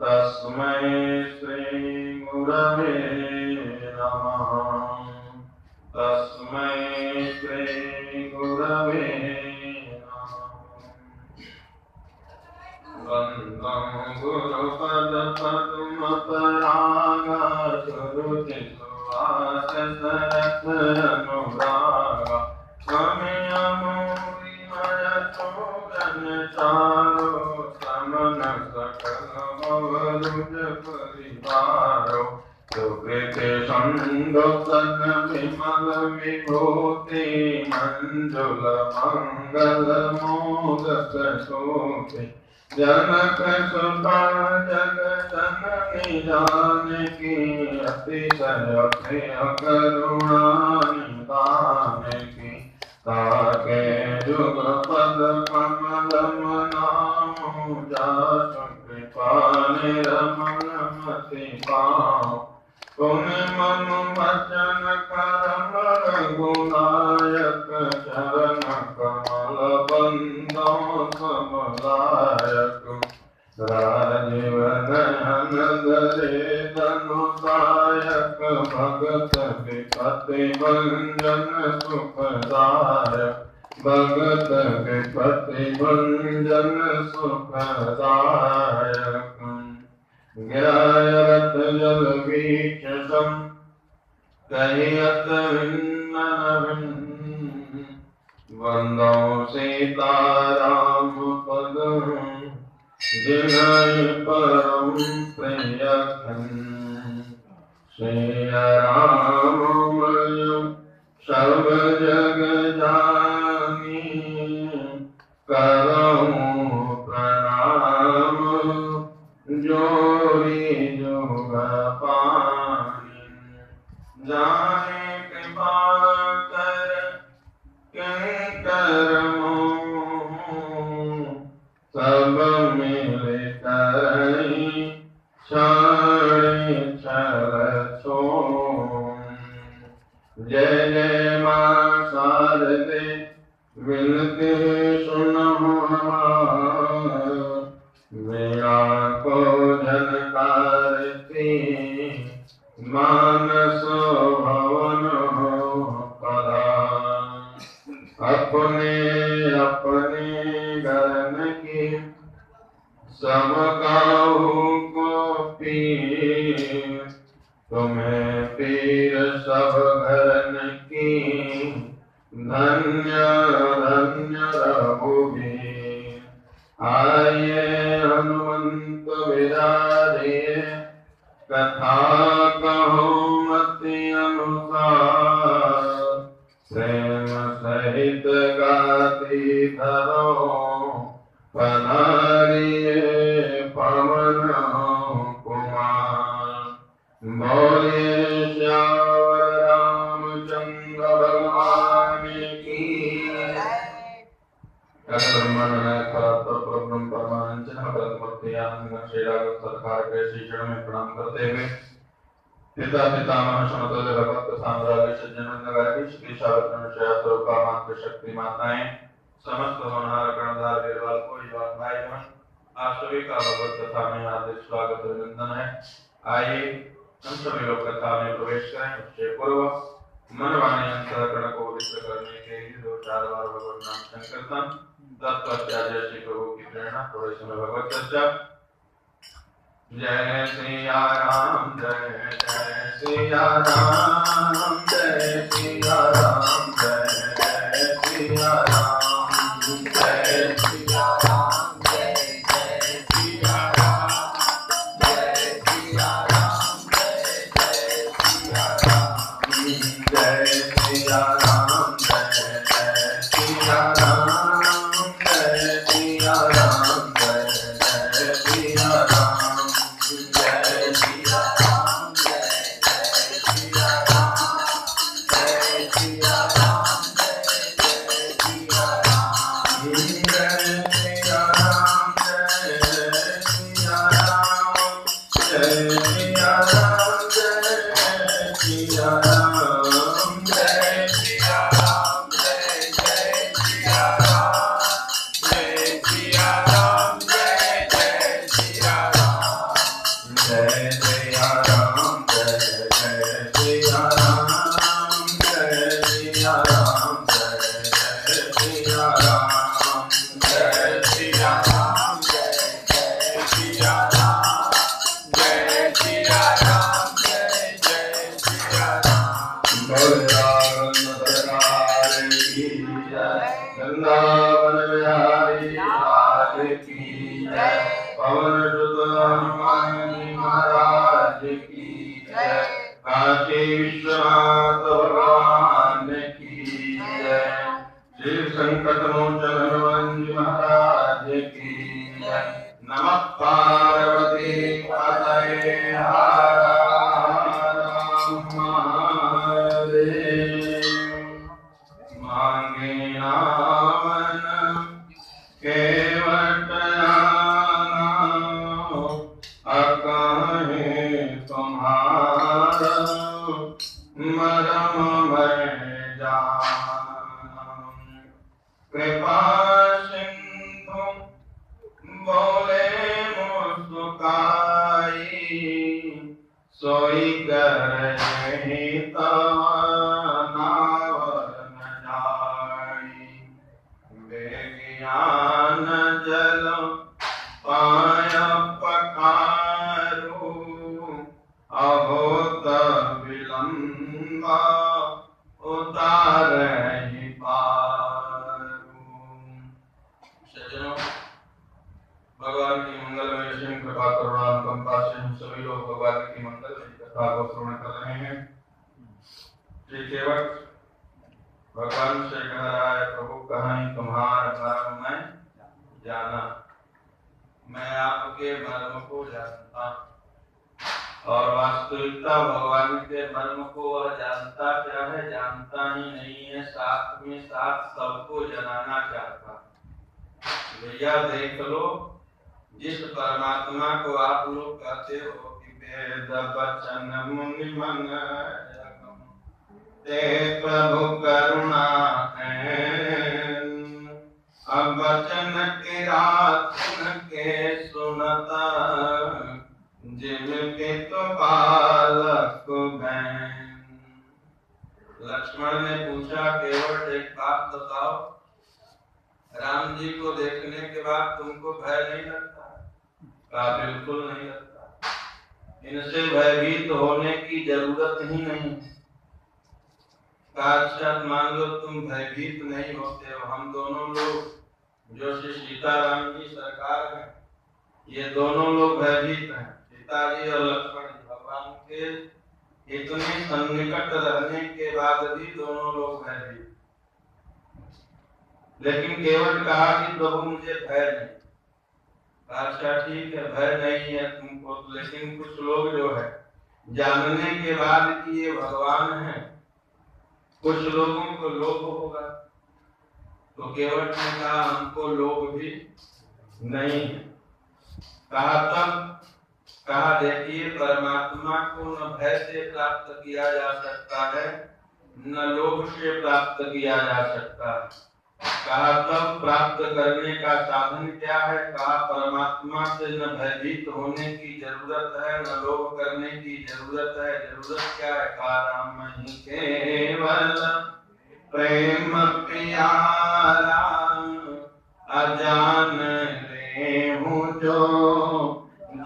तस्मै श्री गुरवे नमः। तस्मै श्री गुरवे नमः। वन्दं गुरुपद पद्म परागा सुरुचि सुवास सरस अनुरागा अमिय मोहिमय चूरन चारो समन सकल भवरुज परिवारो सुकृति छन्दो सन विमल विभूति मंजुल मंगल मोदक शोभि जनक सुता जग जननी जानकी अतिशय प्रिय करुणा निधान की ताके जुग पद कमल नामो जासु कृपा निरमन मति पाओ पुण्य मनु वचन करम रघुनायक चरण कमल बंदो समलायक राजीव नयन धरे धनुषायक भगत विपति भंजन सुखदायक भगत विपति भंजन सुखदायक गिरायत जल बीच सम कहियत भिन्न वंदो सीताराम पद जिनहि परम प्रिय श्री राम सब जग जानी करहूँ प्रणाम जोरी जुग पानी जाने कृपा कर किंकर सब मिल करई क्षण छल छोड़ जय जय मां शारदे विनती सुनहु हमार वीणा को झनकारती मानस भवन हो परा अपने अपने गरन की सब काहू को पीर तुम्हें पीर सब घरन की धन्य धन्य रघुवीर आइए हनुमंत विराजिए कथा कहो मति अनुसार प्रेम सहित गाती धरो पधारिए पवन कुमार बोलिए श्यावर रामचंद्र भगवान की सरकार के शिक्षण में प्रणाम करते हुए पिता पितामह समतुल्य भगवत साम्राज्य सज्जन श्री शास्त्रों मात्र शक्ति माताएं समस्त होनहार कर्णधार वीरवाल को युवान भाई बहन आप सभी का भगवत कथा में हार्दिक स्वागत अभिनंदन है। आइए हम सभी लोग कथा में प्रवेश करें। उससे पूर्व मन वाणी अंतःकरण को पवित्र करने के लिए 2-4 बार भगवत नाम संकीर्तन तत्पश्चात जय श्री प्रभु की प्रेरणा थोड़े समय भगवत चर्चा। जय सिया राम जय जय सिया राम जय सिया राम जय जय सिया राम जय सिया राम जय जय सिया राम जय सिया राम जय जय सिया राम जय सिया राम जय जय सिया राम जय सिया राम जय जय सिया राम जय सिया राम जय जय सिया राम जय सिया राम जय जय सिया राम जय सिया राम पवन सुत हनुमान जी महाराज की जय। काशी विश्वनाथ भगवान की जय। श्री संकट मोचन हनुमान जी महाराज की जय। नमः पार्वती पतये हर हर महादेव। मांगे नावन केवट अकहे तुम्हारा मरम मैं जानम। कृपा सिंधु बोले मुस्काई सोई करहि नावर न जाई। बेज्ञान जल पाय पखारू अहोत विलंब उतारहि पारू। सज्जनों, भगवान की मंगलमय असीम कृपा करुणा अनुकंपा से हम सभी लोग भगवान की मंगलमय कथा को श्रवण कर रहे हैं। श्री केवट भगवान से कह रहा है, प्रभु कहीं तुम्हारा मर्म मैं जाना। मैं आपके मर्म को जानता और वास्तविकता भगवान के मर्म को वह जानता क्या है, जानता ही नहीं है, साथ में साथ सबको जनाना चाहता। भैया देख लो, जिस परमात्मा को आप लोग कहते हो कि वेद वचन मुनि मन ते प्रभु करुणा अब वचन के रात के सुनता जिनके तो बालक बहन। लक्ष्मण ने पूछा, केवट एक बात बताओ, राम जी को देखने के बाद तुमको भय नहीं लगता? कहा, बिल्कुल नहीं लगता। इनसे भयभीत होने की जरूरत ही नहीं। कहा, अच्छा मान लो तुम भयभीत नहीं होते हो, हम दोनों लोग जो श्री सीताराम जी सरकार हैं, ये दोनों लोग भयभीत हैं। सीता जी और लक्ष्मण जी भगवान के इतने सन्निकट रहने के बाद भी दोनों लोग भयभीत। लेकिन केवट कहा कि प्रभु मुझे भय नहीं। अच्छा ठीक है, भय नहीं है तुमको, लेकिन कुछ लोग जो है जानने के बाद कि ये भगवान है, कुछ लोगों को लोभ होगा। तो केवट ने कहा, हमको लोभ भी नहीं है। कहा तब? कहा, देखिए परमात्मा को न भय से प्राप्त किया जा सकता है, न लोभ से प्राप्त किया जा सकता है। कहा तब प्राप्त करने का साधन क्या है? कहा, परमात्मा से न भयभीत होने की जरूरत है, न लोभ करने की जरूरत है। जरूरत क्या है? कहा, राम ही केवल प्रेम प्यारा अजान रेहू जो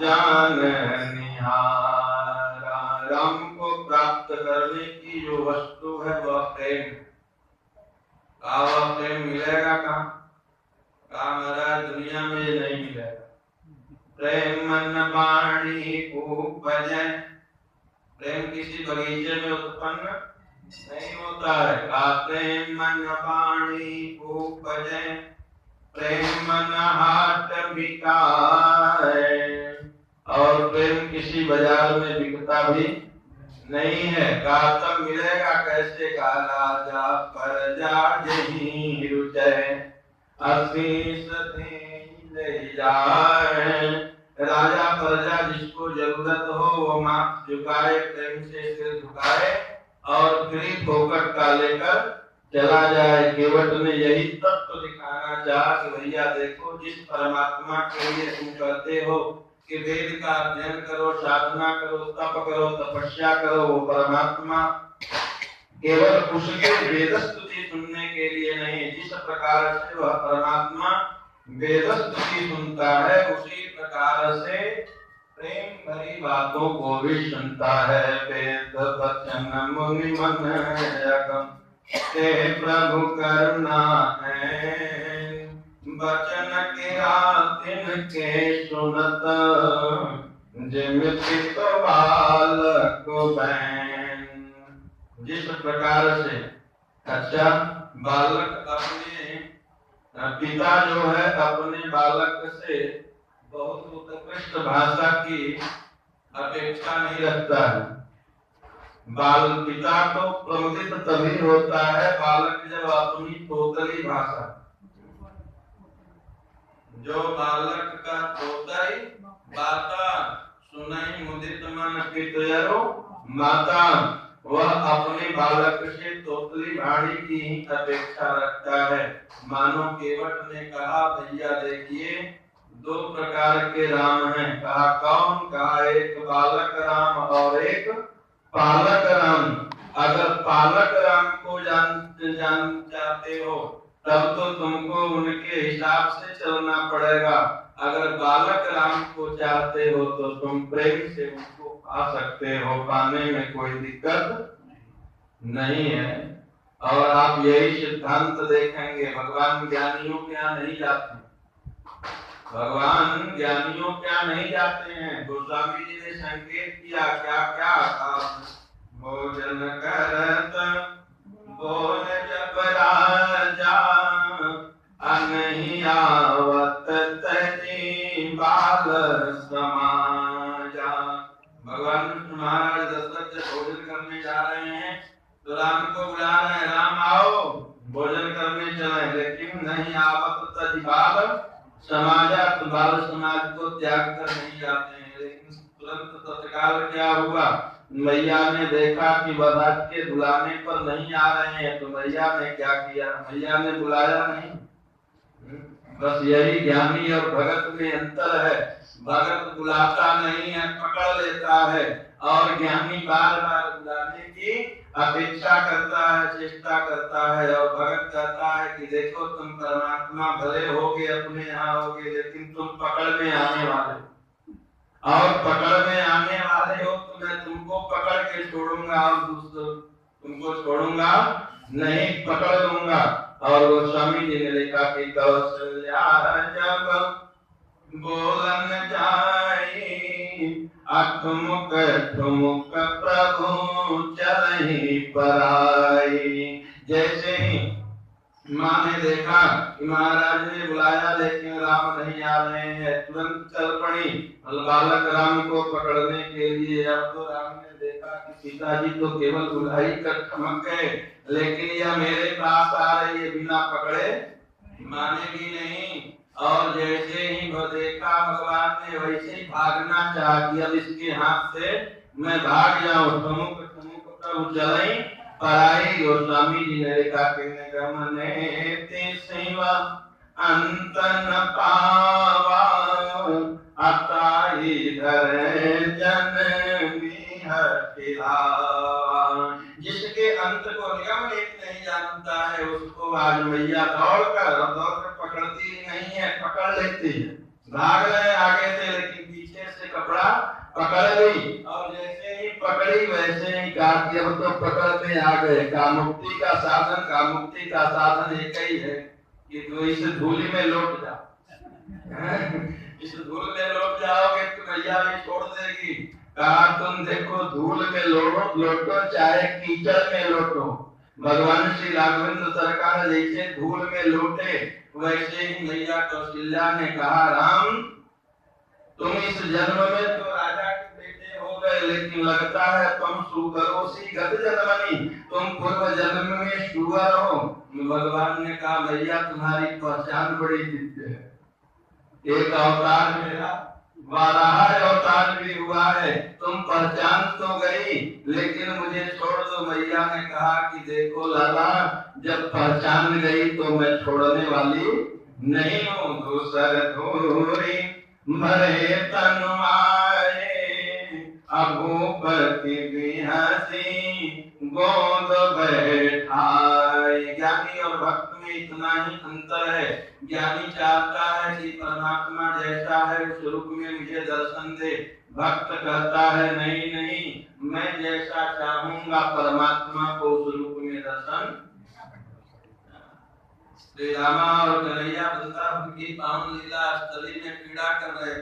जान निहारा। राम को प्राप्त करने की जो वस्तु है वह प्रेम। वह प्रेम मिलेगा कहाँ? कहा, महाराज दुनिया में नहीं मिलेगा। प्रेम मन वाणी उपजै। प्रेम किसी बगीचे में उत्पन्न नहीं होता है। प्रेम मन वाणी उपजै, प्रेम मन हाट बिकाए। और प्रेम किसी बाजार में बिकता भी नहीं है। कहा तब मिलेगा कैसे? का राजा प्रजा जहीं रुचै आशीष ले जाए। राजा प्रजा जिसको जरूरत हो वो माथ झुकाए, प्रेम से सिर झुकाए और गरीब होकर का लेकर चला जाए। केवट ने यही तत्व दिखाना चाहा कि भैया देखो, जिस परमात्मा के लिए तुम कहते हो कि वेद का अध्ययन करो, साधना करो, तप करो, तपस्या करो, वो परमात्मा केवल उसके वेद स्तुति सुनने के लिए नहीं, जिस प्रकार से वह परमात्मा वेद स्तुति सुनता है, उसी प्रकार से प्रेम भरी बातों को भी सुनता है। वेद वचन मुनि मन अगम ते प्रभु करुणा है बचन किया तिनके सुनत, जिमित बालक बैन। जिस प्रकार से अच्छा बालक अपने पिता जो है अपने बालक से बहुत उत्कृष्ट भाषा की अपेक्षा नहीं रखता है। बाल पिता तो प्रमुदित तभी होता है बालक जब अपनी तोतली भाषा, जो बालक का तोतई बाता सुनई मुदित मन पितरो माता, वह अपने बालक से तोतली भाड़ी की ही अपेक्षा रखता है। मानो केवट ने कहा भैया देखिए दो प्रकार के राम हैं। कहा कौन? कहा एक बालक राम और एक पालक राम। अगर पालक राम को जान चाहते हो तब तो तुमको उनके हिसाब से चलना पड़ेगा। अगर बालक राम को चाहते हो तो तुम प्रेम से उनको पा सकते हो, पाने में कोई दिक्कत नहीं है। और आप यही सिद्धांत देखेंगे भगवान ज्ञानियों के यहाँ नहीं जाते, भगवान ज्ञानियों क्या नहीं जाते हैं। गोस्वामी जी ने संकेत किया क्या क्या? भोजन करत बोल जब राजा, नहीं आवत तजी बाल समाजा। भगवान महाराज दशरथ जब भोजन करने जा रहे हैं तो राम को बुला रहे हैं, राम आओ भोजन करने चले, लेकिन नहीं आवत तजी बाल समाजा, तो बाल समाज को त्याग कर नहीं जाते हैं। लेकिन तुरंत तत्काल क्या हुआ? मैया ने देखा कि वधा के बुलाने पर नहीं आ रहे हैं तो मैया ने क्या किया? मैया ने बुलाया नहीं। बस यही ज्ञानी और भगत में अंतर है। भगत बुलाता नहीं है, पकड़ लेता है, और ज्ञानी बार बार बुलाने की अपेक्षा करता है, चेष्टा करता है। और भगत कहता है कि देखो तुम परमात्मा भले होगे, अपने यहाँ होगे, लेकिन तुम पकड़ में आने वाले हो, और पकड़ में आने वाले हो तो मैं तुमको पकड़ के छोड़ूंगा और दूसरों तुमको छोड़ूंगा नहीं, पकड़ लूंगा। और गोस्वामी जी ने लिखा कि कौशल्या जब बोलन जाई, अठमुख ठुमुक प्रभु चलहि पराई। जैसे ही माँ ने देखा कि महाराज ने बुलाया लेकिन राम नहीं आ रहे हैं, तुरंत चल पड़ी बालक राम को पकड़ने के लिए। अब तो राम ने देखा कि पिताजी तो केवल बुलाई कर ठमक गए, लेकिन यह मेरे पास आ रही है, बिना पकड़े मानेगी नहीं। और जैसे ही वो देखा भगवान ने, वैसे ही भागना चाहा कि अब इसके हाथ से मैं भाग जाऊं। ठुमुक ठुमुक प्रभु चलई पराई। गोस्वामी जी ने लिखा कि गमने ते सेवा अंत न पावा, अताई धरे जननी हठिलावा। जिसके अंत को निगम नहीं जानता है उसको आज मैया दौड़ कर पकड़ती नहीं है, पकड़ लेती है। भाग रहे आगे से लेकिन पीछे से कपड़ा पकड़ ली, और जैसे ही पकड़ी वैसे ही कहा कि अब तो पकड़ में आ गए। कामुक्ति का साधन एक ही है कि तू इस धूली में लौट जा। इस धूल में लौट जाओगे तो मैया भी छोड़ देगी। कहा तुम देखो धूल में लौटो चाहे कीचड़ में लौटो। भगवान श्री राघवेंद्र सरकार जैसे धूल में लौटे वैसे ही मैया कौशल्या ने कहा राम तुम इस जन्म में तो राजा के बेटे हो गए, लेकिन लगता है तुम सुकरोसी गत जन्मनी, तुम पूर्व जन्म में सुअर हो। भगवान ने कहा भैया तुम्हारी पहचान बड़ी दिव्य है। एक अवतार मेरा वाराह अवतार भी हुआ है, तुम पहचान तो गई लेकिन मुझे छोड़ दो। मैया ने कहा कि देखो लाला जब पहचान गई तो मैं छोड़ने वाली नहीं हूँ। दूसर धूरी मरे तनुआए, अभूपति बिहसी गोद बैठाए। ज्ञानी और भक्त में इतना ही अंतर है। ज्ञानी चाहता है कि परमात्मा जैसा है उस रूप में मुझे दर्शन दे, भक्त कहता है नहीं नहीं मैं जैसा चाहूंगा परमात्मा को उस रूप में दर्शन। श्री रामा और कन्हैया वृंदावन की पावन लीला स्थली में क्रीड़ा कर रहे।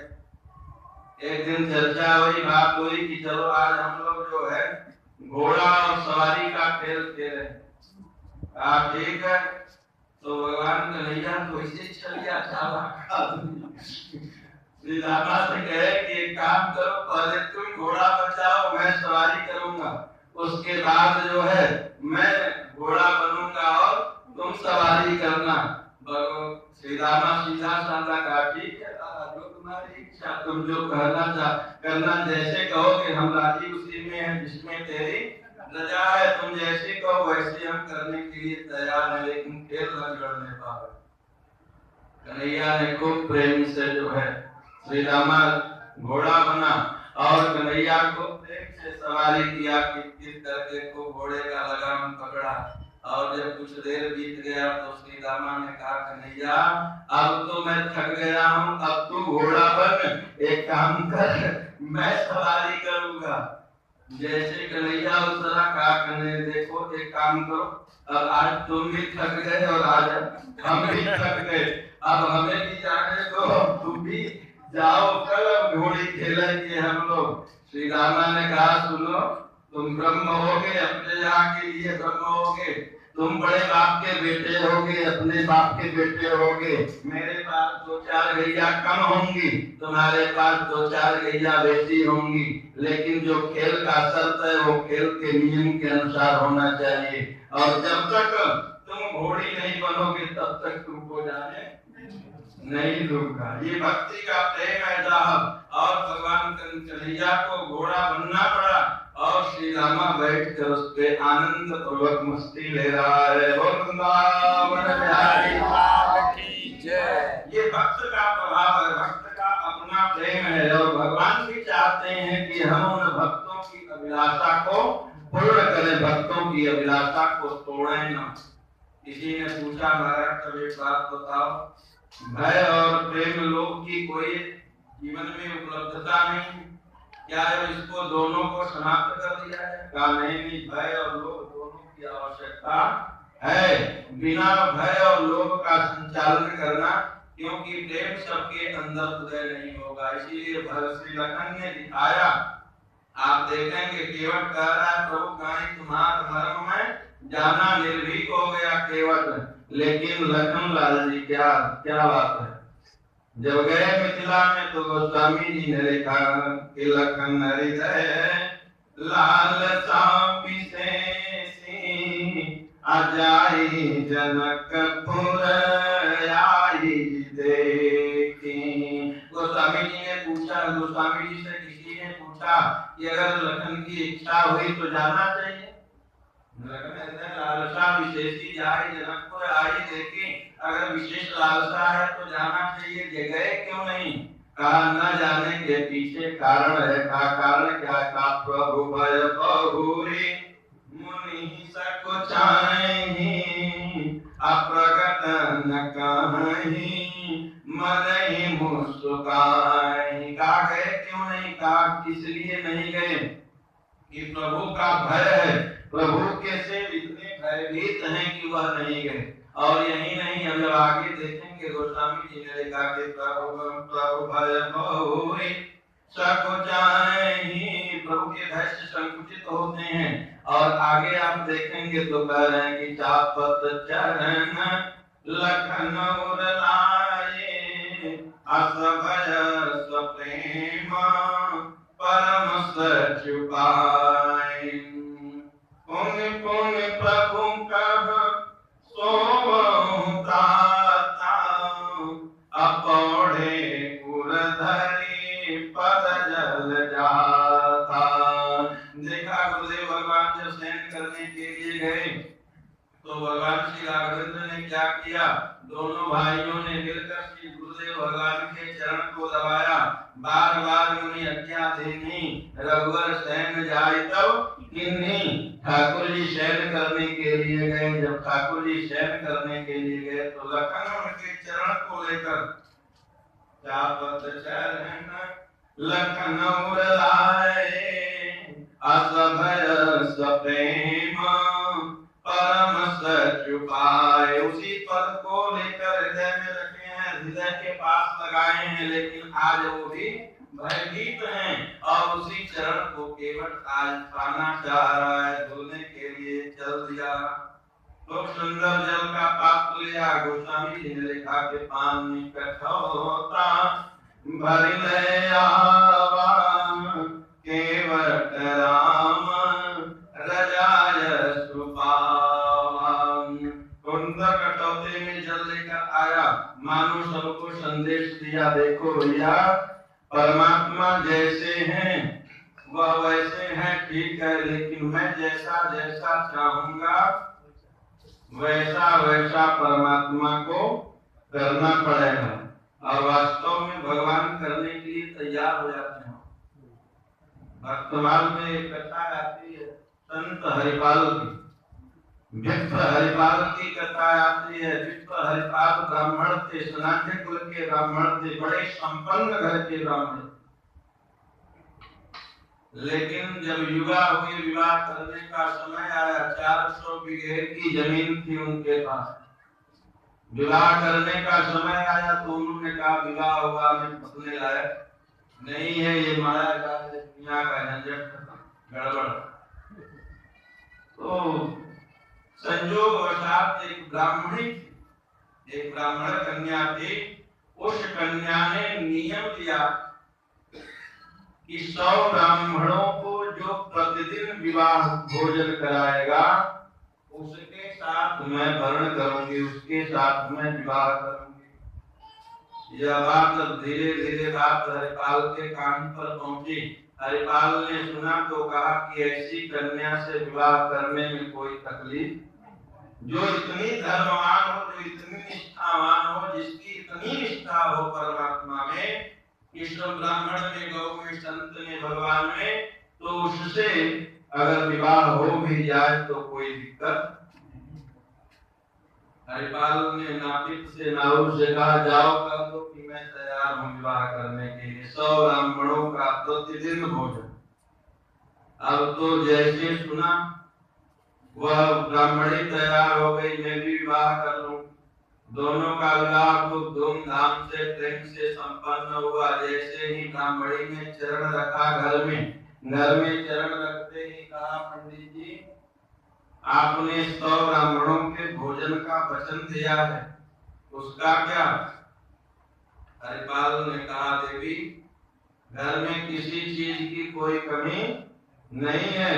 एक दिन चर्चा हुई, बात हुई कि चलो आज हम लोग जो है घोड़ा और सवारी का खेल खेले। ठीक है, तो भगवान कन्हैया तो इसे चल गया श्री रामा से कहे कि एक काम करो, पहले तुम घोड़ा बचाओ, मैं सवारी करूंगा, उसके बाद जो है मैं घोड़ा बनूंगा और तुम सवारी करना। श्री रामा सीधा साधा कहा, ठीक है जो तुम्हारी इच्छा, तुम जो करना जैसे कहोगे हम राजी उसी में है, जिसमें तेरी रजा है, तुम जैसे कहो वैसे हम करने के लिए तैयार है, लेकिन खेल न लड़ने पाओ। कन्हैया ने खूब प्रेम से जो है श्री रामा घोड़ा बना और कन्हैया को प्रेम से सवारी किया, किस करके को घोड़े का लगाम पकड़ा। और जब कुछ देर बीत गया तो श्री रामा ने कहा, कन्हैया अब तो मैं थक गया हूँ, अब तू घोड़ा बन, एक काम कर मैं सवारी करूंगा। जैसे कन्हैया उस तरह कहा, कन्हैया देखो एक काम करो, अब आज तुम भी थक गए और आज हम भी थक गए, अब हमें भी जाने दो, तुम भी जाओ, कल घोड़ी खेलेंगे हम लोग। श्री रामा ने कहा, सुनो तुम ब्रह्म होगे, अपने यहाँ के लिए ब्रह्म होगे, तुम बड़े बाप के बेटे होगे, अपने बाप के बेटे होगे, मेरे पास 2-4 गैया कम होंगी, तुम्हारे पास 2-4 गैया बेसी होंगी, लेकिन जो खेल का शर्त है वो खेल के नियम के अनुसार होना चाहिए, और जब तक तुम घोड़ी नहीं बनोगे तब तक तुमको जाने नहीं दूंगा। ये भक्ति का प्रेम है साहब। और भगवान कन्हैया को घोड़ा बनना पड़ा और श्री रामा बैठ कर उस पे आनंद पूर्वक मस्ती ले रहा है। वृंदावन बिहारी लाल की जय। ये भक्त का प्रभाव है, भक्त का अपना प्रेम है, और भगवान भी चाहते हैं कि हम उन भक्तों की अभिलाषा को पूर्ण करें, भक्तों की अभिलाषा को तोड़ें न। किसी ने पूछा, महाराज कब एक बात बताओ, भय और प्रेम लोग की कोई जीवन में उपलब्धता नहीं, क्या है इसको दोनों को समाप्त कर दिया जाए? कहा नहीं, भय और लोभ दोनों की आवश्यकता है, बिना भय और लोभ का संचालन करना, क्योंकि प्रेम सबके अंदर उदय नहीं होगा। इसीलिए भरत श्री लखन ने दिखाया, आप देखेंगे केवट कह रहा है, प्रभु कहीं तुम्हारे मर्म में जाना निर्भीक हो गया केवट, लेकिन लखन लाल जी क्या बात है, जब गए मिथिला में तो गोस्वामी जी ने लिखा कि लखन हृदय लालसा विशेषी अजाई जनकपुर आई देखी। गोस्वामी जी ने पूछा, गोस्वामी जी से किसी ने पूछा कि अगर लखन की इच्छा हुई तो जाना चाहिए, लालसा विशेषी जाए जनकपुर आई देखी, अगर विशेष लालसा है तो जाना चाहिए, गए क्यों नहीं? कहा न जाने के पीछे कारण है। कहा कारण क्या? का प्रभु भय बहुरी मुनि सकुचाहि अप्रगट न कहीं मन ही मुस्काई। कहा गए क्यों नहीं? कहा किस लिए नहीं गए कि प्रभु का भय है, प्रभु के से इतने भयभीत हैं कि वह नहीं गए। और यही नहीं, हम जब आगे देखेंगे गोस्वामी जी ने लिखा कि प्रभु भय बहुरी सकुचाहि, प्रभु के भय से संकुचित होते हैं। और आगे आप देखेंगे तो कह रहे हैं कि चापत चरण लखन उरलाए अस भय सप्रेम परम सचुपाए। पुण्य पुण्य प्रभु कह सोवहुं ताता अपौढ़े उरधरि पद जल जाता। देखा गुरुदेव भगवान जब शयन करने के लिए गए तो भगवान श्री राघवेंद्र ने क्या किया, दोनों भाइयों ने मिलकर श्री गुरुदेव भगवान के चरण को दबाया, बार बार मुनि आज्ञा देनी, रघुवर शयन जाय तब किन्हीं। ठाकुर जी शयन करने के लिए गए, जब ठाकुर जी शयन करने के लिए गए तो लखन उनके चरण को लेकर चापत चरण लखन उरलाए अस भय सप्रेम परम सचुपाए। उसी पद को लगाए हैं, लेकिन आज वो भी भयभीत हैं और उसी चरण को केवल आज पाना चाह रहा है। धोने के लिए चल दिया, तो सुंदर जल का पात्र लिया। गोस्वामी जी ने लिखा कि पानी कठोता भर ले आवा, केवट राम रजाय सुपावन। सुंदर कटौते में जल लेकर आया, मानो सबको संदेश दिया, देखो भैया परमात्मा जैसे हैं वह वैसे हैं, ठीक है, लेकिन मैं जैसा जैसा चाहूंगा वैसा वैसा परमात्मा को करना पड़ेगा। और वास्तव में भगवान करने के लिए तैयार हो जाते हैं। वर्तमान में एक कथा आती है संत हरिपाल की, विप्र हरिपाल की कथा आती है। विप्र हरिपाल ब्राह्मण थे, सनातन कुल के ब्राह्मण थे, बड़े संपन्न घर के ब्राह्मण। लेकिन जब युवा हुए, विवाह करने का समय आया, 400 बीघे की जमीन थी उनके पास। विवाह करने का समय आया तो उन्होंने कहा विवाह हुआ, मैं पत्नी लायक नहीं है, ये माया का दुनिया का झंझट गड़बड़। तो संजोगवशात एक ब्राह्मणी, एक ब्राह्मण कन्या थी। उस कन्या ने नियम लिया कि 100 ब्राह्मणों को जो प्रतिदिन विवाह भोजन कराएगा उसके साथ मैं वर्ण करूंगी, उसके साथ मैं विवाह करूंगी। यह बात धीरे धीरे बात हरिपाल के कान पर पहुंची। हरिपाल ने सुना तो कहा कि ऐसी कन्या से विवाह करने में कोई तकलीफ, जो इतनी धर्मवान हो, जो इतनी निष्ठावान हो, जिसकी इतनी निष्ठा हो परमात्मा में, ईश्वर ब्राह्मण में, गौ में, संत में, भगवान में, तो उससे अगर विवाह हो भी जाए तो कोई दिक्कत। हरिपाल ने नापित से, नाउर से कहा जाओ कर दो कि मैं तैयार हूँ विवाह करने के लिए। 100 ब्राह्मणों का प्रतिदिन भोजन। अब तो जैसे सुना वह ब्राह्मणी तैयार हो गई, मैं भी विवाह कर लूं। दोनों का विवाह खूब धूमधाम से प्रेम से संपन्न हुआ। जैसे ही ब्राह्मणी ने चरण रखा घर में चरण रखते ही कहा, पंडित जी आपने 100 ब्राह्मणों के भोजन का वचन दिया है, उसका क्या? हरिपाल ने कहा, देवी घर में किसी चीज की कोई कमी नहीं है।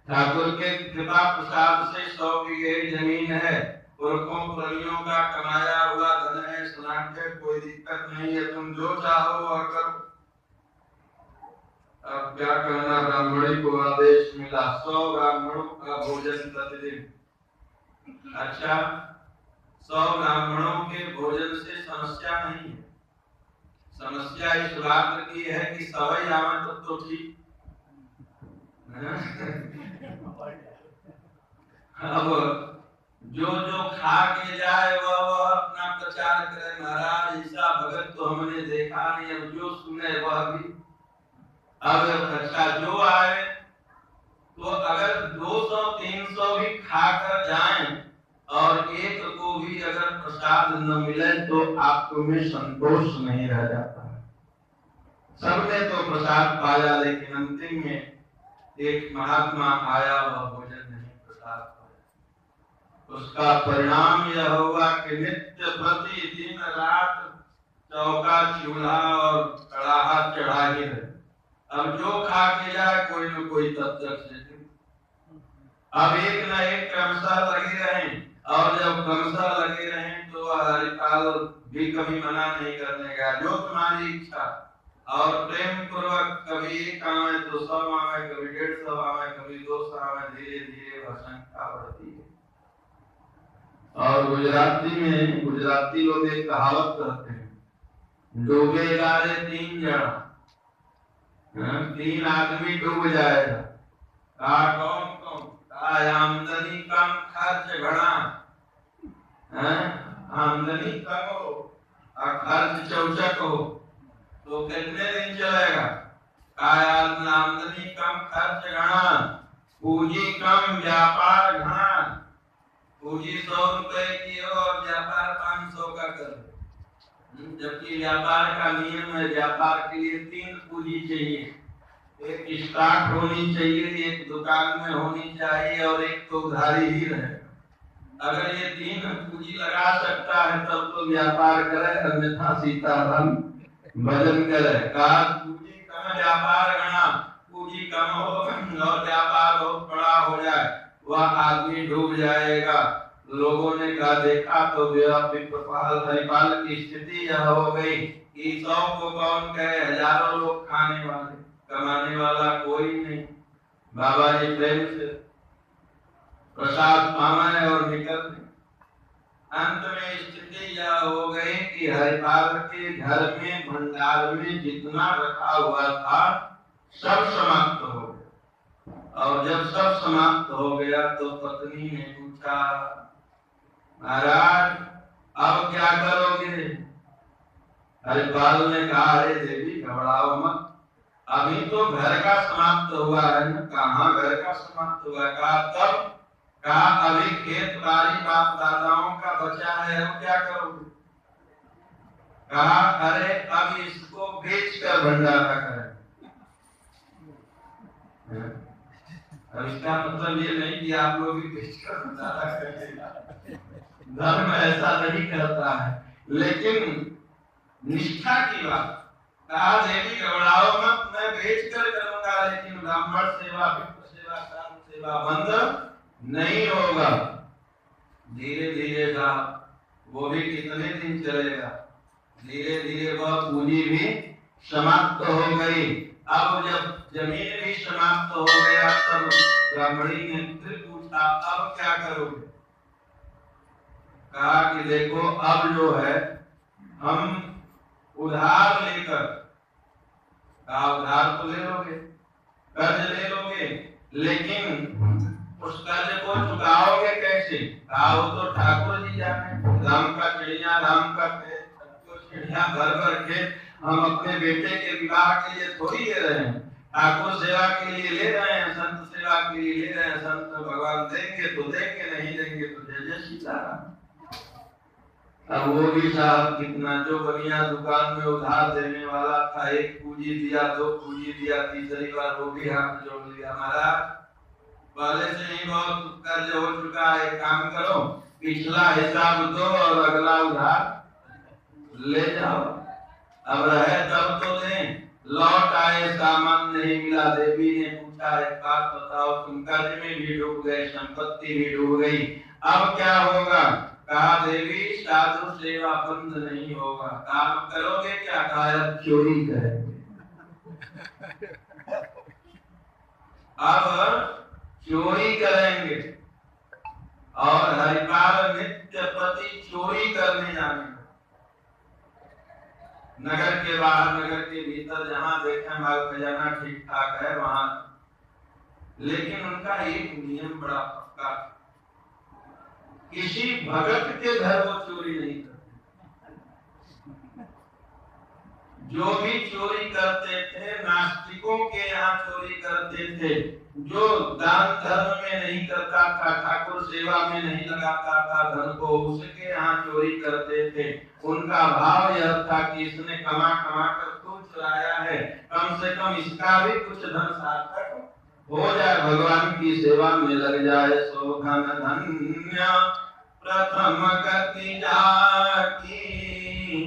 ठाकुर के कृपा प्रसाद से 100 बीघे जमीन है, पुरखों पुरनियों का कमाया हुआ धन है, स्नान के कोई दिक्कत नहीं है, तुम जो चाहो वह करो। अब क्या करना, ब्राह्मणी को आदेश मिला 100 ब्राह्मणों का भोजन प्रतिदिन। अच्छा, 100 ब्राह्मणों के भोजन से समस्या नहीं है, समस्या इस बात की है कि सवई आवे तो ठीक। अब जो जो खा के जाए वह अपना प्रचार करे, महाराज ऐसा भगत तो हमने देखा नहीं, अब जो सुने वह भी। अब अच्छा जो आए तो अगर 200-300 भी खाकर जाएं और एक को भी अगर प्रसाद न मिले तो आपको में संतोष नहीं रह जाता। सबने तो प्रसाद पाया, लेकिन अंतिम में एक महात्मा आया, वह भोजन नहीं, प्रसाद पाया। उसका परिणाम यह हुआ कि नित्य प्रति दिन रात चौका चूल्हा और कड़ाहा चढ़ा ही रहे। अब जो खा के जाए कोई न कोई तब तक से अब एक न एक क्रमशः लगे रहें, और जब क्रमशः लगे रहें तो हरिपाल भी कभी मना नहीं करने का, जो तुम्हारी इच्छा। और प्रेम पूर्वक कभी एक आवे तो 100 आवे, कभी 150 आवे, कभी 200 आवे, धीरे धीरे वह संख्या बढ़ती है। और गुजराती लोग एक कहावत करते हैं, डूबेगा रे 3 जना, 3 आदमी डूब जाएगा। कौन कौन? आमदनी कम खर्च घड़ा, आमदनी कम हो और खर्च चौचक हो तो कितने दिन चलेगा? आमदनी कम खर्च घना, पूंजी कम व्यापार घना। पूंजी 100 रुपए की हो और व्यापार 500 का कर, जबकि व्यापार का नियम है, व्यापार के लिए 3 पूंजी चाहिए। एक स्टॉक होनी चाहिए, एक दुकान में होनी चाहिए और एक तो उधारी ही रहे। अगर ये 3 पूंजी लगा सकता है तब तो व्यापार करे, अन्यथा सीताराम भजन करे। कहा पूंजी कम व्यापार गणा, पूंजी कम हो और व्यापार बहुत बड़ा हो जाए वह आदमी डूब जाएगा। लोगों ने कहा देखा तो हरिपाल की स्थिति यह हो गई कि 100 को कौन कहे, हजारों लोग खाने वाले, कमाने वाला कोई नहीं। बाबा जी प्रेम से प्रसाद पावे और निकल। अंत में स्थिति यह हो गई कि हरिपाल के घर में भंडार में जितना रखा हुआ था सब समाप्त हो गया। और जब सब समाप्त हो गया तो पत्नी ने पूछा महाराज अब क्या करोगे? हरिपाल ने कहा अरे देवी घबराओ मत, अभी तो घर का समाप्त हुआ है ना। कहाँ घर का समाप्त हुआ? कहा तब। कहा अभी खेत बाड़ी बाप दादाओं का बचा है, हम क्या करोगे? कहा अरे अब इसको बेचकर भंडारा करें। अब इसका मतलब ये नहीं कि आप लोग भी बेचकर भंडारा करेंगे, धर्म ऐसा नहीं करता है, लेकिन निष्ठा की बात। कहा देवी घबराओ मत, मैं बेचकर करूंगा, लेकिन ब्राह्मण सेवा, विप्र सेवा, काम सेवा बंद नहीं होगा। धीरे धीरे साहब वो भी कितने दिन चलेगा, धीरे धीरे वह पूंजी भी समाप्त हो गई। अब जब जमीन भी समाप्त हो गया तब ब्राह्मणी ने फिर पूछा अब क्या करोगे? कहा कि देखो अब जो है हम उधार लेकर, कहा उधार तो ले लोगे, कर्ज ले लोगे, लेकिन उस कर्ज को चुकाओगे कैसे? कहा वो तो ठाकुर जी जाने, राम का चिड़िया, राम का चिड़िया भर भर के हम अपने बेटे के विवाह के लिए थोड़ी ले रहे हैं, ठाकुर सेवा के लिए ले रहे हैं, संत सेवा के लिए ले रहे हैं। संत भगवान देंगे तो देंगे, नहीं देंगे तो जय जय सीताराम। अब वो भी साहब कितना, जो बनिया दुकान में उधार देने वाला था, 1 पूंजी दिया, 2 पूंजी दिया, तीसरी बार वो भी हाथ जोड़ लिया, महाराज पहले से ही बहुत कर्ज हो चुका है, काम करो पिछला हिसाब दो और अगला उधार ले जाओ, अब रहे तब तो दें। लौट आए, सामान नहीं मिला। देवी ने पूछा एक बात बताओ, तुम कर्ज में भी डूब गए, संपत्ति भी डूब गई, अब क्या होगा? कहा देवी साधु सेवा बंद नहीं होगा। काम करोगे क्या? कहा चोरी करेंगे। अब चोरी करेंगे। और हरिपाल नित्य प्रति चोरी करने जाने, नगर के बाहर, नगर के भीतर जहां देखें माल खजाना ठीक ठाक है वहां, लेकिन उनका एक नियम बड़ा पक्का, किसी भगत के घर वो चोरी नहीं करते। जो भी चोरी करते थे नास्तिकों के यहाँ चोरी करते थे, जो दान धर्म में नहीं करता था, ठाकुर सेवा में नहीं लगाता था धन को, उसके यहाँ चोरी करते थे। उनका भाव यह था कि इसने कमा कमा कर खूब चुराया है, कम से कम इसका भी कुछ धन सार्थक हो जाए, भगवान की सेवा में लग जाए। सो धन धन्य प्रथम गति जाकी,